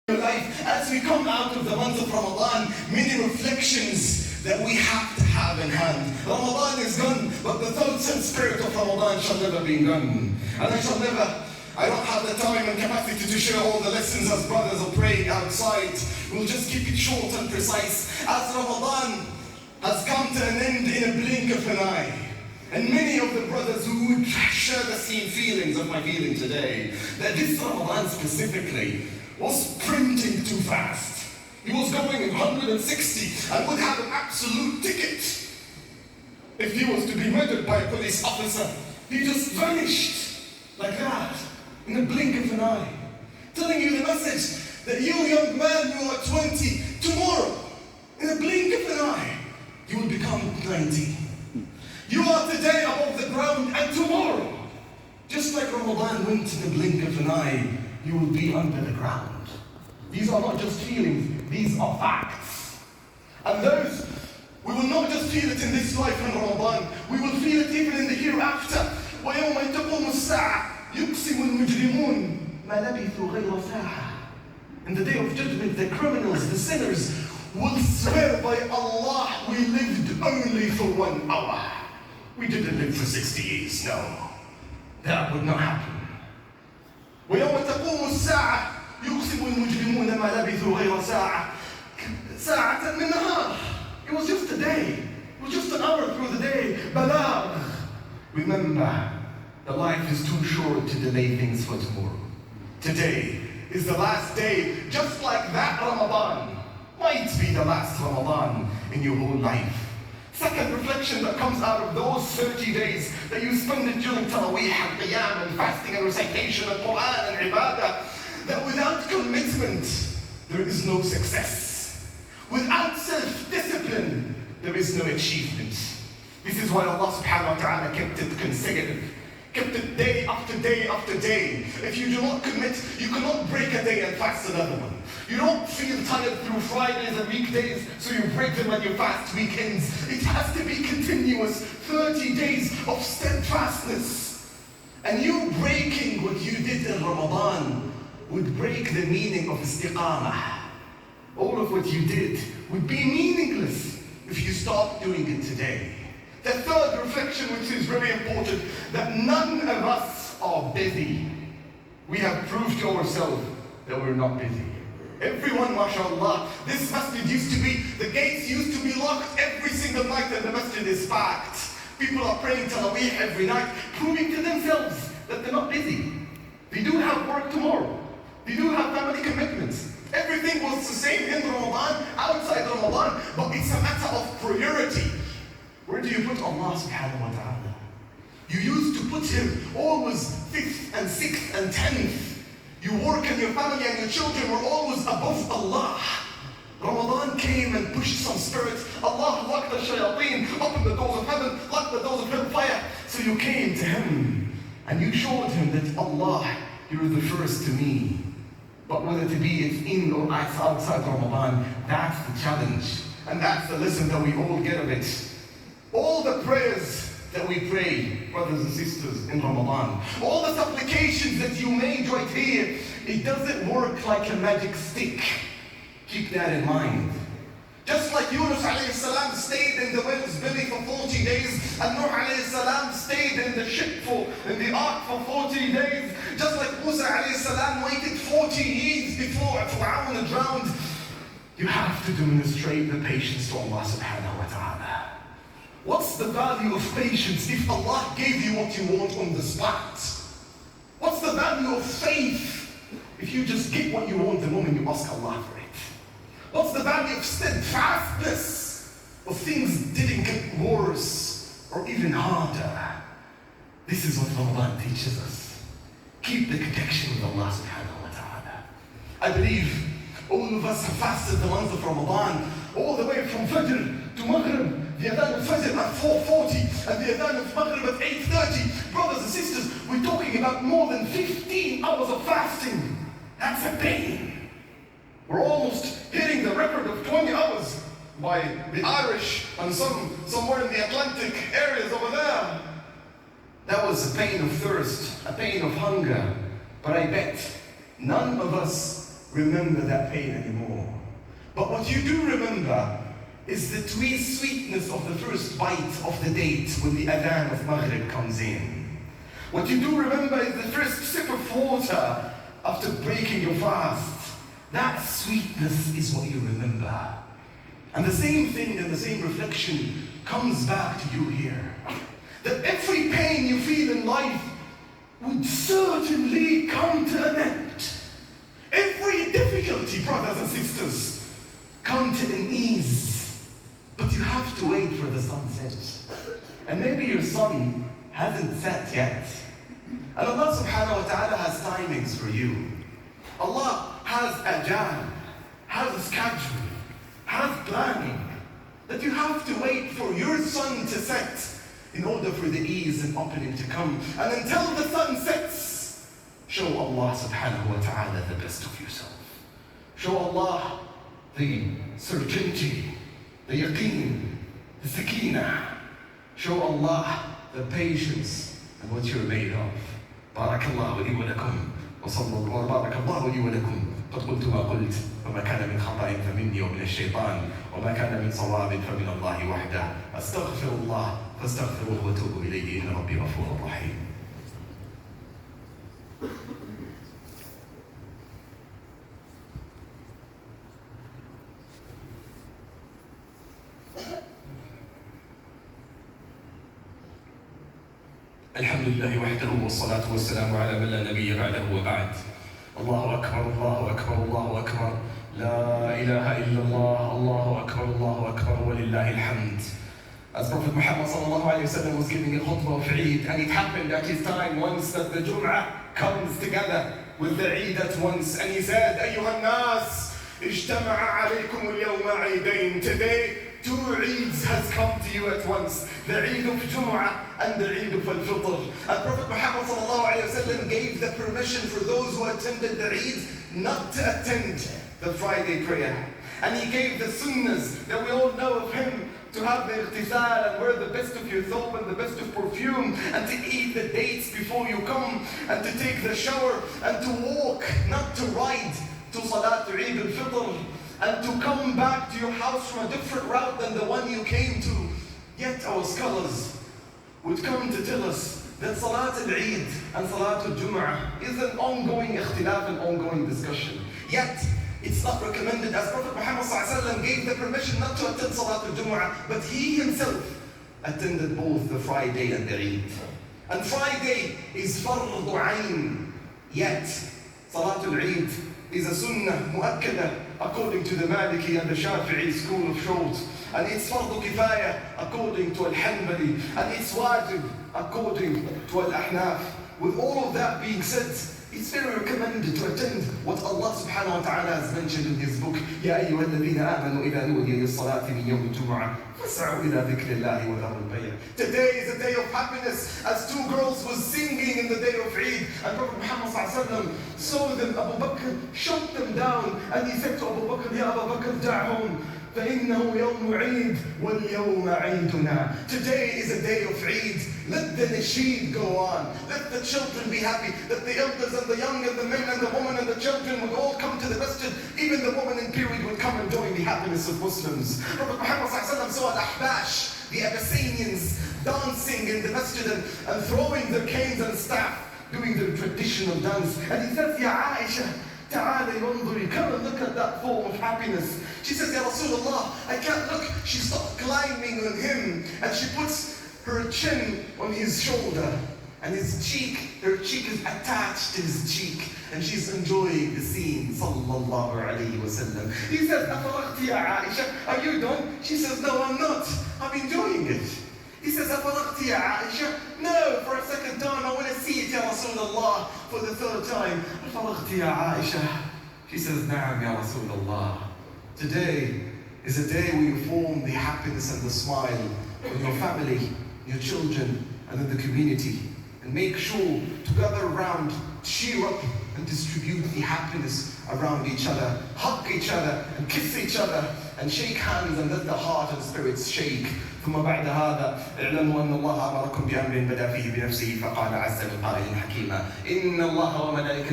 your life as we come out of the month of Ramadan, many reflections that we have to have in hand. Ramadan is gone, but the thoughts and spirit of Ramadan shall never be gone. And I don't have the time and capacity to share all the lessons as brothers are praying outside. We'll just keep it short and precise. As Ramadan has come to an end in a blink of an eye. And many of the brothers who would share the same feelings of my feeling today, that this Ramadan specifically was printing too fast. He was going in 160 and would have an absolute ticket. If he was to be murdered by a police officer, he just vanished like that, in a blink of an eye. Telling you the message that you, young man, you are 20, tomorrow, in a blink of an eye, you will become 90. You are today above the ground, and tomorrow, just like Ramadan went in the blink of an eye, you will be under the ground. These are not just feelings, these are facts. And those, we will not just feel it in this life in Ramadan, we will feel it even in the hereafter. وَيَوْمَ تَقُومُ السَّاعَةُ يُقْسِمُ الْمُجْرِمُونَ مَا لَبِثُوا غَيْرَ سَاعَةٍ. In the day of judgment, the criminals, the sinners, will swear by Allah, we lived only for 1 hour. We didn't live for 60 years, no. That would not happen. وَيَوْمَ تَقُومُ السَّاعَةُ يُقْسِمُ الْمُجْرِمُونَ مَا لَبِثُوا غَيْرَ سَاعَةٍ سَاعَةً مِنْ نَهَارٍ. It was just a day. It was just an hour through the day. بَلَاغ. Remember, the life is too short to delay things for tomorrow. Today is the last day, just like that Ramadan might be the last Ramadan in your whole life. Second reflection that comes out of those 30 days that you spend it during Taraweeh and Qiyam and fasting and recitation and Quran and Ibadah, that without commitment, there is no success. Without self-discipline, there is no achievement. This is why Allah subhanahu wa ta'ala kept it consecutive. Kept it day after day after day. If you do not commit, you cannot break a day and fast another one. You don't feel tired through Fridays and weekdays, so you break them when you fast weekends. It has to be continuous, 30 days of steadfastness. And you breaking what you did in Ramadan would break the meaning of istiqamah. All of what you did would be meaningless if you stopped doing it today. The third reflection, which is very important, that none of us are busy. We have proved to ourselves that we're not busy. Everyone, mashallah, this masjid used to be, the gates used to be locked every single night and the masjid is packed. People are praying Taraweeh every night, proving to themselves that they're not busy. They do have work tomorrow. They do have family commitments. Everything was the same in Ramadan, outside Ramadan, but it's a matter of priority. Where do you put Allah subhanahu wa ta'ala? You used to put Him always 5th and 6th and 10th. You work and your family and your children were always above Allah. Ramadan came and pushed some spirits. Allah locked the shayateen, opened the doors of heaven, locked the doors of hellfire. So you came to Him and you showed Him that Allah, you're the first to me. But whether to be in or outside Ramadan, that's the challenge. And that's the lesson that we all get of it. All the prayers that we pray, brothers and sisters, in Ramadan, all the supplications that you made right here, it doesn't work like a magic stick. Keep that in mind. Just like Yunus alayhi salam stayed in the whale's belly for 40 days, and Nuh alayhi salam stayed in the ship in the ark for 40 days, just like Musa alayhi salam waited 40 years before Fir'aun drowned, you have to demonstrate the patience to Allah subhanahu wa ta'ala. What's the value of patience if Allah gave you what you want on the spot? What's the value of faith if you just get what you want the moment you ask Allah for it? What's the value of steadfastness if things didn't get worse or even harder? This is what Ramadan teaches us. Keep the connection with Allah subhanahu wa ta'ala. I believe all of us have fasted the month of Ramadan all the way from Fitr to Maghrib. The adhan of Fajr at 4:40 and the adhan of Maghrib at 8:30. Brothers and sisters, we're talking about more than 15 hours of fasting. That's a pain. We're almost hitting the record of 20 hours by the Irish and somewhere in the Atlantic areas over there. That was a pain of thirst, a pain of hunger. But I bet none of us remember that pain anymore. But what you do remember is the sweetness of the first bite of the date when the adhan of Maghrib comes in. What you do remember is the first sip of water after breaking your fast. That sweetness is what you remember. And the same thing and the same reflection comes back to you here. That every pain you feel in life would certainly come to an end. Every difficulty, brothers and sisters, come to an ease. But you have to wait for the sunset. And maybe your sun hasn't set yet. And Allah subhanahu wa ta'ala has timings for you. Allah has ajal, has a schedule, has planning. That you have to wait for your sun to set in order for the ease and opening to come. And until the sun sets, show Allah subhanahu wa ta'ala the best of yourself. Show Allah the certainty, the yaqeen, the sakina. Show Allah the patience and what you're made of. Barakallahu li wa lakum. وبارك الله لي ولكم قد قلت ما قلت وما كان من خطأ فمني ومن الشيطان وما كان من صواب فمن الله وحده أستغفر الله فاستغفروه وتوبوا إليه إن ربي غفور رحيم. الحمد لله وحده والصلاة والسلام على من لا نبي بعده وبعد. الله أكبر الله أكبر الله أكبر لا إله إلا الله الله أكبر الله أكبر ولله الحمد. As Prophet Muhammad sallallahu alayhi wa sallam was giving a khutbah of Eid, and it happened at his time once that the Jum'ah comes together with the Eid at once, and he said, أيها الناس اجتمع عليكم اليوم عيدين. Today, two Eids has come to you at once, the Eid of Jum'ah and the Eid of Al-Fitr. And Prophet Muhammad sallallahu alayhi wa sallam gave the permission for those who attended the Eid not to attend the Friday prayer. And he gave the sunnahs that we all know of him, to have the ightisal and wear the best of your thobe and the best of perfume, and to eat the dates before you come, and to take the shower, and to walk, not to ride, to Salat Eid al-Fitr, and to come back to your house from a different route than the one you came to. Yet our scholars would come to tell us that Salat al-Eid and Salat al-Jum'ah is an ongoing ikhtilaf, an ongoing discussion. Yet, it's not recommended, as Prophet Muhammad ﷺ gave the permission not to attend Salat al-Jum'ah, but he himself attended both the Friday and the Eid. And Friday is fardu ayn, yet Salat al-Eid is a sunnah mu'akkada according to the Maliki and the Shafi'i school of thought. And it's fardu kifaya according to al-Hanbali, and it's wajib according to al-Ahnaf. With all of that being said, it's very recommended to attend what Allah subhanahu wa ta'ala has mentioned in his book. يَا أَيُّهَا الَّذِينَ آمَنُوا إِذَا نُودِيَ لِلصَّلَاةِ مِنْ يَوْمِ الْجُمُعَةِ فَاسْعَوْا إِلَى ذِكْرِ اللَّهِ وَذَرُوا الْبَيْعَ. Today is a day of happiness, as two girls was singing in the day of Eid, and Prophet Muhammad sallallahu alaihi wasallam saw them. Abu Bakr shot them down, and he said to Abu Bakr, يَا أَبَا بَكْرْ دَعْهُمْ فإنه يوم عيد واليوم عيدنا. Today is a day of Eid. Let the nasheed go on. Let the children be happy. Let the elders and the young and the men and the women and the children would all come to the masjid. Even the woman in period would come and join the happiness of Muslims. Prophet Muhammad saw al-Ahbash, the Abyssinians, dancing in the masjid and throwing their canes and staff, doing their traditional dance. And he says, Ya Aisha, تعالي وانظري, come and look at that form of happiness. She says, Ya Rasulullah, I can't look. She stopped climbing on him, and she puts her chin on his shoulder, and his cheek, her cheek is attached to his cheek, and she's enjoying the scene. Sallallahu alayhi wa sallam. He says, أفرغتِ يا Aisha, are you done? She says, no, I'm not. I'm enjoying it. He says, أفرغتِ يا Aisha? No, for a second time, I want to see it, Ya Rasulullah, for the third time. أفرغتِ يا Aisha? She says, نعم يا Rasulullah. Today is a day where you form the happiness and the smile with your family, your children, and in the community. And make sure to gather around, cheer up, and distribute the happiness around each other. Hug each other, and kiss each other, and shake hands, and let the heart and spirits shake. ثم بعد هذا اعلموا أن الله أمركم بأمر بدأ فيه بنفسه فقال عز من قائل حكيما إن الله وملائكته